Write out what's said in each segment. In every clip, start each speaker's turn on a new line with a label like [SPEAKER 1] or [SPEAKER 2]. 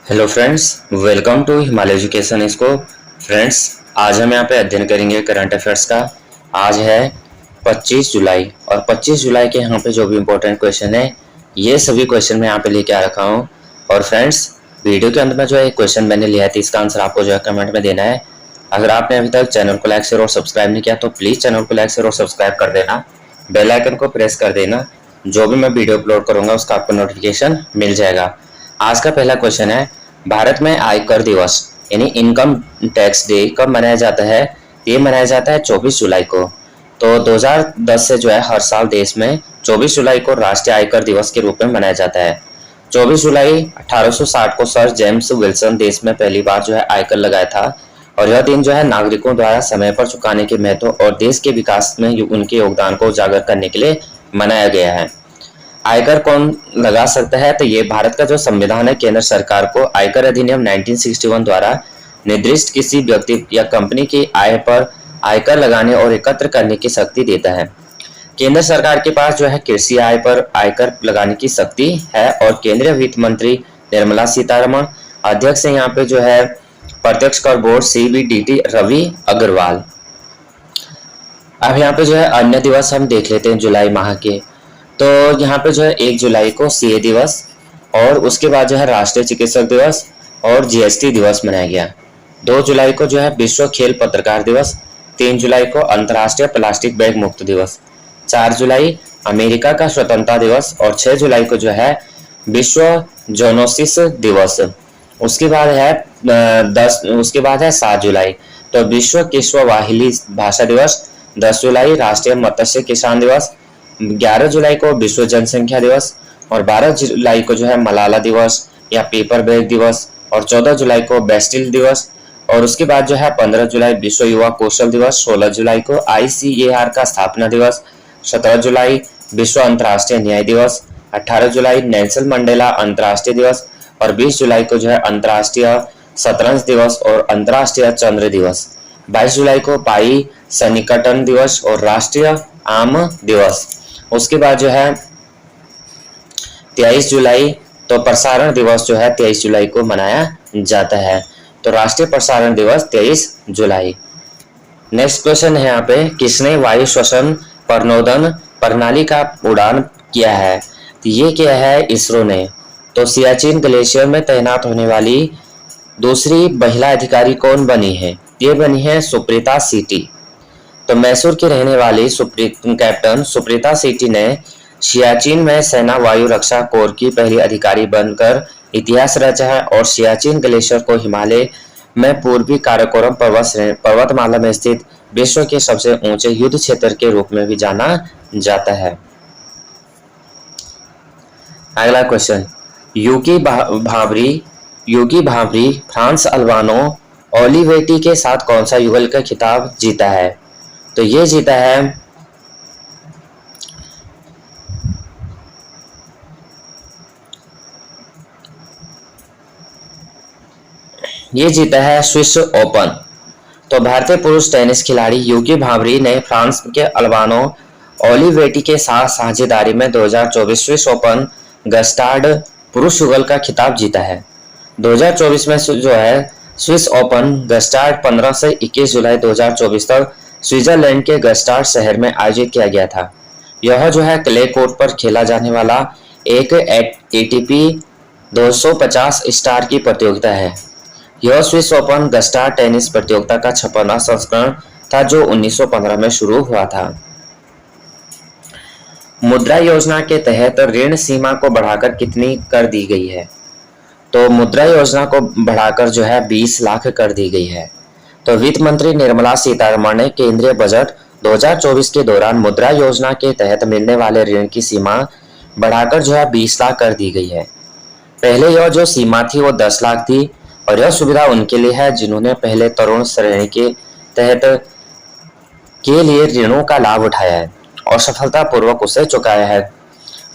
[SPEAKER 1] Hello friends, welcome to Himalaya education scope. Friends, आज हम यहाँ पे अध्ययन करेंगे करंट अफेयर्स का। आज है 25 जुलाई और 25 जुलाई के यहाँ पे जो भी इम्पोर्टेंट क्वेश्चन है ये सभी क्वेश्चन मैं यहाँ पे लेके आ रखा हूँ। और फ्रेंड्स, वीडियो के अंत में जो है एक क्वेश्चन मैंने लिया है तो इसका आंसर आपको जो है कमेंट में देना है। अगर आपने अभी तक चैनल को लाइक शेयर और सब्सक्राइब नहीं किया तो प्लीज़ चैनल को लाइक शेयर और सब्सक्राइब कर देना, बेल आइकन को प्रेस कर देना। जो भी मैं वीडियो अपलोड करूँगा उसका आपको नोटिफिकेशन मिल जाएगा। आज का पहला क्वेश्चन है, भारत में आयकर दिवस यानी इनकम टैक्स डे कब मनाया जाता है? ये मनाया जाता है 24 जुलाई को। तो 2010 से जो है हर साल देश में 24 जुलाई को राष्ट्रीय आयकर दिवस के रूप में मनाया जाता है। 24 जुलाई 1860 को सर जेम्स विल्सन देश में पहली बार जो है आयकर लगाया था और यह दिन जो है नागरिकों द्वारा समय पर चुकाने के महत्व और देश के विकास में उनके योगदान को उजागर करने के लिए मनाया गया है। आयकर कौन लगा सकता है? तो ये भारत का जो संविधान है केंद्र सरकार को आयकर अधिनियम 1961 द्वारा निर्दिष्ट किसी व्यक्ति या कंपनी की आय पर आयकर लगाने और एकत्र करने की शक्ति देता है। केंद्र सरकार के पास जो है कृषि आय पर आयकर लगाने की शक्ति है और केंद्रीय वित्त मंत्री निर्मला सीतारमण अध्यक्ष है यहाँ पे जो है प्रत्यक्ष कर बोर्ड CBDT रवि अग्रवाल। अब यहाँ पे जो है अन्य दिवस हम देख लेते हैं जुलाई माह के। तो यहाँ पे जो है 1 जुलाई को CA दिवस और उसके बाद जो है राष्ट्रीय चिकित्सक दिवस और GST दिवस मनाया गया। 2 जुलाई को जो है विश्व खेल पत्रकार दिवस, 3 जुलाई को अंतर्राष्ट्रीय प्लास्टिक बैग मुक्त दिवस, 4 जुलाई अमेरिका का स्वतंत्रता दिवस और 6 जुलाई को जो है विश्व जोनोसिस दिवस। उसके बाद है 7 जुलाई तो विश्व किस्वाहिली भाषा दिवस, 10 जुलाई राष्ट्रीय मत्स्य किसान दिवस, 11 जुलाई को विश्व जनसंख्या दिवस और 12 जुलाई को जो है मलाला दिवस या पेपर बैग दिवस और 14 जुलाई को बेस्टिल दिवस और उसके बाद जो है 15 जुलाई विश्व युवा कौशल दिवस, 16 जुलाई को ICAR का स्थापना दिवस, 17 जुलाई विश्व अंतर्राष्ट्रीय न्याय दिवस, 18 जुलाई नेल्सन मंडेला अंतर्राष्ट्रीय दिवस और 20 जुलाई को जो है अंतर्राष्ट्रीय शतरंज दिवस और अंतर्राष्ट्रीय चंद्र दिवस, 22 जुलाई को पाई सन्निकटन दिवस और राष्ट्रीय आम दिवस। उसके बाद जो है 23 जुलाई तो प्रसारण दिवस जो है 23 जुलाई को मनाया जाता है। तो राष्ट्रीय प्रसारण दिवस 23 जुलाई। नेक्स्ट क्वेश्चन है यहाँ पे, किसने वायु श्वसन प्रणोदन प्रणाली का उड़ान किया है? तो ये क्या है? इसरो ने। तो सियाचिन ग्लेशियर में तैनात होने वाली दूसरी महिला अधिकारी कौन बनी है? ये बनी है सुप्रीता सीटी। तो मैसूर की रहने वाली कैप्टन सुप्रीता सीटी ने सियाचिन में सेना वायु रक्षा कोर की पहली अधिकारी बनकर इतिहास रचा है और सियाचिन ग्लेशियर को हिमालय में पूर्वी काराकोरम पर्वतमाला में स्थित विश्व के सबसे ऊंचे युद्ध क्षेत्र के रूप में भी जाना जाता है। अगला क्वेश्चन, यूकी भावरी फ्रांस अल्बानो ओलिवेटी के साथ कौन सा युगल का खिताब जीता है? तो ये जीता है स्विस ओपन। तो भारतीय पुरुष टेनिस खिलाड़ी यूकी भावरी ने फ्रांस के अल्बानो ओलिवेटी के साथ साझेदारी में 2024 स्विस ओपन गस्टार्ड पुरुष युगल का खिताब जीता है। 2024 में जो है स्विस ओपन गस्टार्ड 15 से 21 जुलाई 2024 तक स्विट्जरलैंड के गस्टार्ड शहर में आयोजित किया गया था। यह जो है क्ले कोर्ट पर खेला जाने वाला एक ATP 250 स्टार की प्रतियोगिता है। यह स्विस ओपन गस्टार्ड टेनिस प्रतियोगिता का 56वां संस्करण था जो 1915 में शुरू हुआ था। मुद्रा योजना के तहत ऋण सीमा को बढ़ाकर कितनी कर दी गई है? तो मुद्रा योजना को बढ़ाकर जो है 20 लाख कर दी गई है। तो वित्त मंत्री निर्मला सीतारमण ने केंद्रीय बजट 2024 के दौरान मुद्रा योजना के तहत मिलने वाले ऋण की सीमा बढ़ाकर जो है 20 लाख कर दी गई है। पहले यह जो सीमा थी वो 10 लाख थी और यह सुविधा उनके लिए है जिन्होंने पहले तरुण श्रेणी के तहत के लिए ऋणों का लाभ उठाया है और सफलतापूर्वक उसे चुकाया है।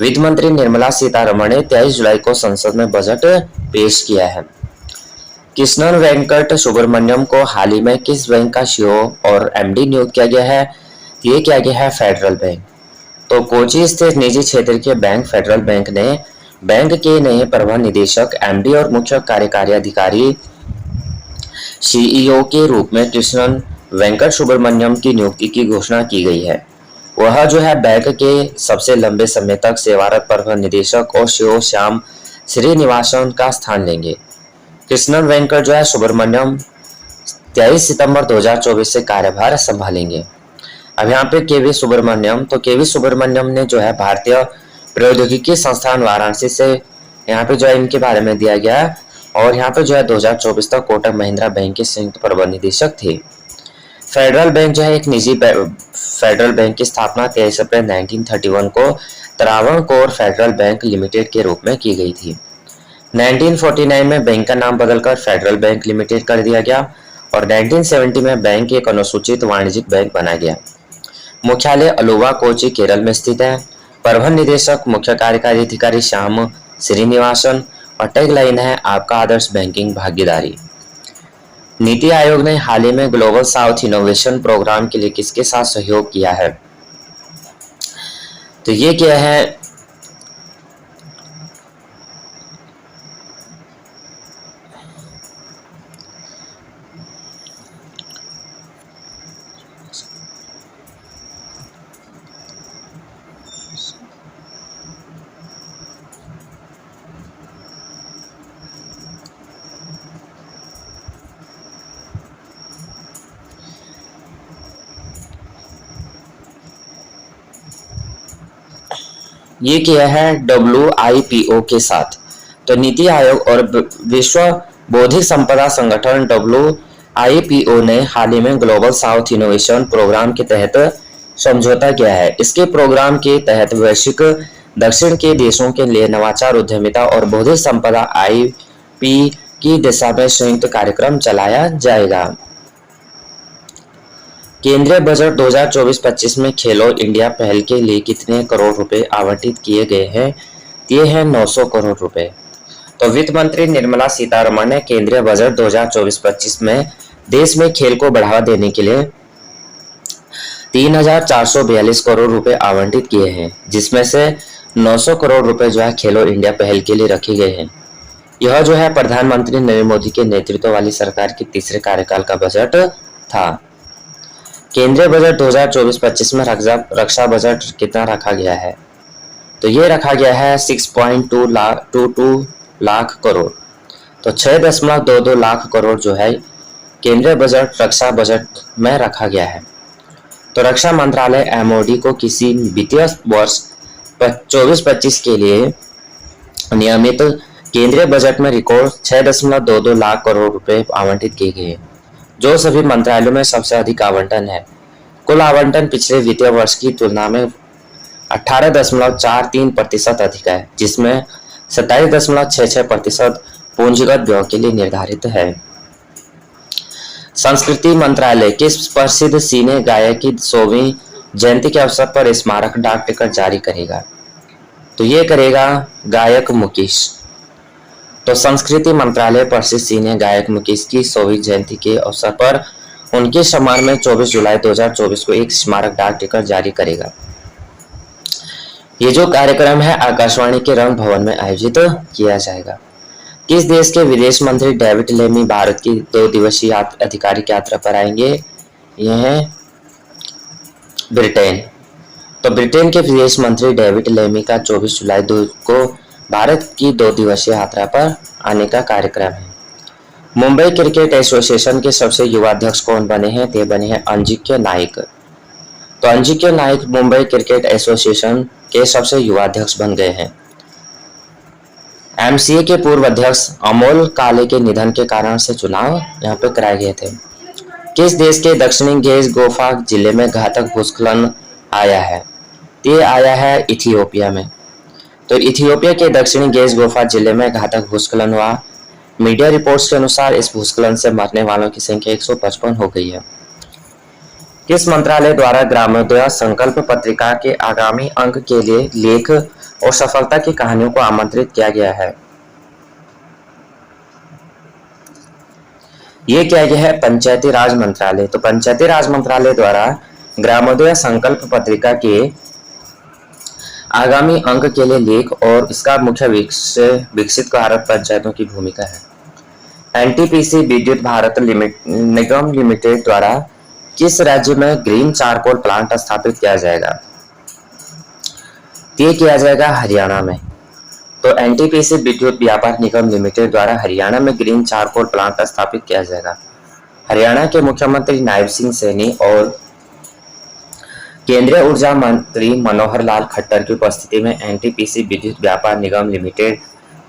[SPEAKER 1] वित्त मंत्री निर्मला सीतारमण ने 23 जुलाई को संसद में बजट पेश किया है। कृष्णन वेंकट सुब्रमण्यम को हाल ही में किस बैंक का CEO और MD नियुक्त किया गया है? ये किया गया है फेडरल बैंक। तो कोची स्थित निजी क्षेत्र के बैंक फेडरल बैंक ने बैंक के नए प्रबंध निदेशक एमडी और मुख्य कार्यकारी अधिकारी सीईओ के रूप में कृष्णन वेंकट सुब्रमण्यम की नियुक्ति की घोषणा की गई है। वह जो है बैंक के सबसे लंबे समय तक सेवारत प्रबंध निदेशक और सीईओ श्याम श्रीनिवासन का स्थान लेंगे। कृष्णन वेंकट जो है सुब्रमण्यम 23 सितंबर 2024 से कार्यभार संभालेंगे। अब यहाँ पे केवी सुब्रमण्यम ने जो है भारतीय प्रौद्योगिकी संस्थान वाराणसी से यहाँ पे जो है इनके बारे में दिया गया है और यहाँ पे जो है 2024 तक कोटक महिंद्रा बैंक के संयुक्त प्रबंध निदेशक थे। फेडरल बैंक जो है एक निजी फेडरल बैंक की स्थापना 23 अप्रैल 1931 को त्रावणकोर फेडरल बैंक लिमिटेड के रूप में की गई थी। 1949 में बैंक का नाम बदलकर फेडरल बैंक लिमिटेड कर दिया गया और 1970 में बैंक एक अनुसूचित वाणिज्यिक बैंक बना गया। मुख्यालय अलुवा कोची केरल में स्थित है। प्रबंध निदेशक मुख्य कार्यकारी अधिकारी श्याम श्रीनिवासन और टैगलाइन है आपका आदर्श बैंकिंग भागीदारी। नीति आयोग ने हाल ही में ग्लोबल साउथ इनोवेशन प्रोग्राम के लिए किसके साथ सहयोग किया है? तो ये क्या है? ये किया है WIPO के साथ। तो नीति आयोग और विश्व बौद्धिक संपदा संगठन WIPO ने हाल ही में ग्लोबल साउथ इनोवेशन प्रोग्राम के तहत समझौता किया है। इसके प्रोग्राम के तहत वैश्विक दक्षिण के देशों के लिए नवाचार, उद्यमिता और बौद्धिक संपदा IP की दिशा में संयुक्त कार्यक्रम चलाया जाएगा। केंद्रीय बजट 2024-25 में खेलो इंडिया पहल के लिए कितने करोड़ रुपए आवंटित किए गए हैं? ये है 900 करोड़ रुपए। तो वित्त मंत्री निर्मला सीतारमण ने केंद्रीय बजट 2024-25 में देश में खेल को बढ़ावा देने के लिए 3,442 करोड़ रुपए आवंटित किए हैं, जिसमें से 900 करोड़ रुपए जो है खेलो इंडिया पहल के लिए रखे गए हैं। यह जो है प्रधानमंत्री नरेंद्र मोदी के नेतृत्व वाली सरकार के तीसरे कार्यकाल का बजट था। केंद्रीय बजट 2024-25 में रक्षा बजट कितना रखा गया है? तो ये रखा गया है 6.22 लाख करोड़। तो 6.22 लाख करोड़ जो है केंद्रीय बजट रक्षा बजट में रखा गया है। तो रक्षा मंत्रालय MOD को किसी वित्तीय वर्ष 24-25 के लिए नियमित केंद्रीय बजट में रिकॉर्ड 6.22 लाख करोड़ रुपए आवंटित किए गए, जो सभी मंत्रालयों में सबसे अधिक आवंटन है। कुल आवंटन पिछले वित्तीय वर्ष की तुलना में 18.43% अधिक है, जिसमें 27.66% पूंजीगत व्यय के लिए निर्धारित है। संस्कृति मंत्रालय किस प्रसिद्ध सिने गायक की 100वीं जयंती के अवसर पर स्मारक डाक टिकट जारी करेगा? तो ये करेगा गायक मुकेश। तो संस्कृति मंत्रालय प्रसिद्ध सिने गायक मुकेश की 100वीं जयंती के अवसर पर उनके सम्मान में 24 जुलाई 2024 को एक स्मारक डाक टिकट जारी करेगा। ये जो कार्यक्रम है आकाशवाणी के रंग भवन में आयोजित किया जाएगा। किस देश के विदेश मंत्री डेविड लेमी भारत की 2 दिवसीय आधिकारिक यात्रा पर आएंगे? ये है ब्रिटेन। तो ब्रिटेन के विदेश मंत्री डेविड लेमी का 24 जुलाई को भारत की 2 दिवसीय यात्रा पर आने का कार्यक्रम है। मुंबई क्रिकेट एसोसिएशन के सबसे युवा अध्यक्ष कौन बने हैं? ते बने हैं अजिंक्य नाइक। तो अजिंक्य नाइक मुंबई क्रिकेट एसोसिएशन के सबसे युवा अध्यक्ष बन गए हैं। MCA के पूर्व अध्यक्ष अमोल काले के निधन के कारण से चुनाव यहाँ पे कराए गए थे। किस देश के दक्षिणी गेज गोफा जिले में घातक भूस्खलन आया है? ये आया है इथियोपिया में। तो इथियोपिया के दक्षिणी गेज गोफा जिले में घातक भूस्खलन हुआ। मीडिया रिपोर्ट्स के अनुसार इस भूस्खलन से मरने वालों की संख्या 155 हो गई है। किस मंत्रालय द्वारा ग्रामोदय संकल्प पत्रिका के आगामी अंक के लिए लेख और सफलता की कहानियों को आमंत्रित किया गया है? ये किया गया है पंचायती राज मंत्रालय। तो पंचायती राज मंत्रालय द्वारा ग्रामोदय संकल्प पत्रिका के आगामी अंक के लिए लेख और इसका मुख्य विकसित भारत पंचायतों की भूमिका है। एनटीपीसी विद्युत भारत निगम लिमिटेड द्वारा किस राज्य में ग्रीन चारकोल प्लांट स्थापित किया जाएगा? ये किया जाएगा हरियाणा में। तो एनटीपीसी विद्युत व्यापार निगम लिमिटेड द्वारा हरियाणा में ग्रीन चारकोल प्लांट स्थापित किया जाएगा। हरियाणा के मुख्यमंत्री नायब सिंह सैनी और केंद्रीय ऊर्जा मंत्री मनोहर लाल खट्टर की उपस्थिति में एनटीपीसी विद्युत व्यापार निगम लिमिटेड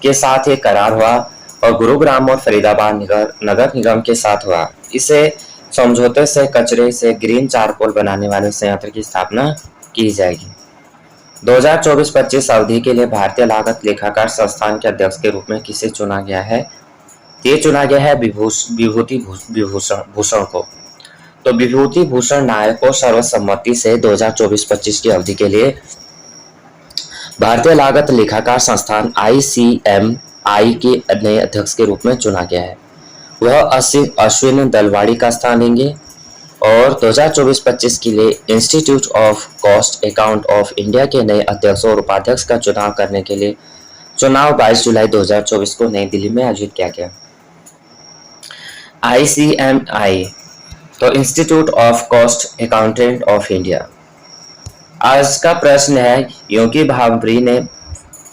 [SPEAKER 1] के साथ एक करार हुआ और गुरुग्राम और फरीदाबाद नगर निगम के साथ हुआ। इसे समझौते से कचरे से ग्रीन चारकोल बनाने वाले संयंत्र की स्थापना की जाएगी। 2024-25 अवधि के लिए भारतीय लागत लेखाकार संस्थान के अध्यक्ष के रूप में किसे चुना गया है? ये चुना गया है विभूति भूषण को। तो विभूति भूषण नायक को सर्वसम्मति से 2024-25 की अवधि के लिए भारतीय लागत लेखाकार संस्थान ICMI के नए अध्यक्ष के रूप में चुना गया है। वह अश्विन दलवाड़ी का स्थान लेंगे और 2024-25 के लिए institute of cost account of India के नए अध्यक्ष और उपाध्यक्ष का चुनाव करने के लिए चुनाव 22 जुलाई 2024 को नई दिल्ली में आयोजित किया गया। ICMI तो institute of cost accountant of India. आज का प्रश्न है, योगी भावरी ने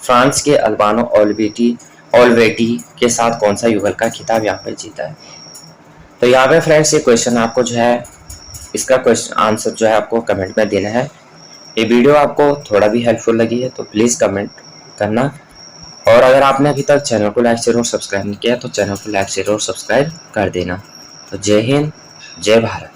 [SPEAKER 1] फ्रांस के अल्बानो ओल्वेटी के साथ कौन सा युगल का खिताब यहाँ पे जीता है? तो यहाँ पे फ्रेंड्स ये क्वेश्चन आपको जो है इसका क्वेश्चन आंसर जो है आपको कमेंट में देना है। ये वीडियो आपको थोड़ा भी हेल्पफुल लगी है तो प्लीज़ कमेंट करना, और अगर आपने अभी तक चैनल को लाइक शेयर और सब्सक्राइब नहीं किया तो चैनल को लाइक शेयर और सब्सक्राइब कर देना। तो जय हिंद, जय भारत।